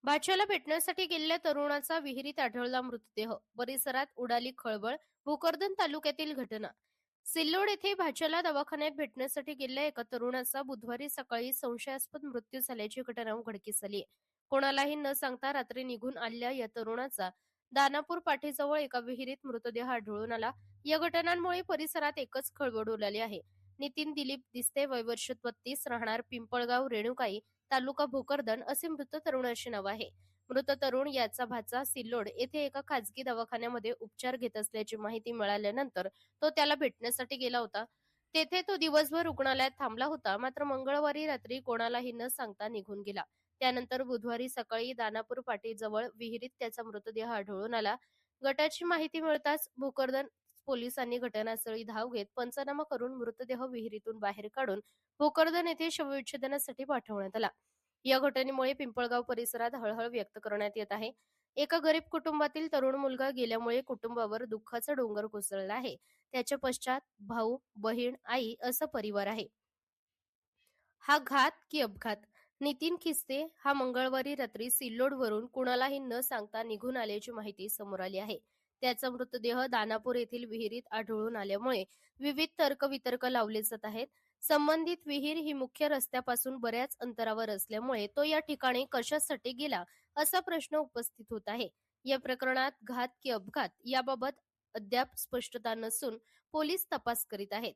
भाच्याला भेटण्यासाठी गेलेल्या तरुणाचा विहिरीत आढळला मृतदेह. परिसरात उडाली खळबळ. भोकरदन तालुक्यातील घटना. सिल्लोड येथे भाच्याला दवाखान्यात भेटण्यासाठी गेलेल्या एका तरुणाचा बुधवारी सकाळी संशयास्पद मृत्यू झाल्याची घटना उघडकीस आली आहे. कोणालाही न सांगता रात्री निघून आलेल्या या तरुणाचा दानापूर पाठीजवळ एका विहिरीत मृतदेह आढळून आला. या घटनांमुळे परिसरात एकच खळबळ उडाली आहे. नितीन दिलीप दिसते, वय वर्ष 32, राहणार पिंपळगाव रेणुकाई, तालुका भोकरदन, असे मृत तरुणाचे नाव आहे. मृत तरुण याचा भाचा सिल्लोड येथे एका खासगी दवाखान्यामध्ये उपचार घेत असल्याची माहिती मिळाल्यानंतर तो त्याला भेटण्यासाठी गेला होता. तेथे तो दिवसभर रुग्णालयात थांबला होता. मात्र मंगळवारी रात्री कोणालाही न सांगता निघून गेला. त्यानंतर बुधवारी सकाळी दानापूर पाटीजवळ विहिरीत त्याचा मृतदेह आढळून आला. गटाची माहिती मिळताच भोकरदन पोलिसांनी घटनास्थळी धाव घेत पंचनामा करून मृतदेह विहिरीतून बाहेर काढून भोकरदन येथे शवविच्छेदनासाठी पाठवण्यात आला. या घटनेमुळे पिंपळगाव परिसरात हळहळ व्यक्त करण्यात येत आहे. एका गरीब कुटुंबातील तरुण मुलगा गेल्यामुळे कुटुंबावर दुःखाचा डोंगर कोसळला आहे. त्याच्या पश्चात भाऊ, बहीण, आई असा परिवार आहे. हा घात की अपघात? नितीन खिस्ते हा मंगळवारी रात्री सिल्लोडवरून कुणालाही न सांगता निघून आल्याची माहिती समोर आली आहे. त्याचा मृतदेह दानापूर येथील विहिरीत आढळून आल्यामुळे विविध तर्कवितर्क लावले जात आहेत. संबंधित विहीर ही मुख्य रस्त्यापासून बऱ्याच अंतरावर असल्यामुळे तो या ठिकाणी कशासाठी गेला असा प्रश्न उपस्थित होत आहे. या प्रकरणात घात की अपघात याबाबत अद्याप स्पष्टता नसून पोलीस तपास करीत आहेत.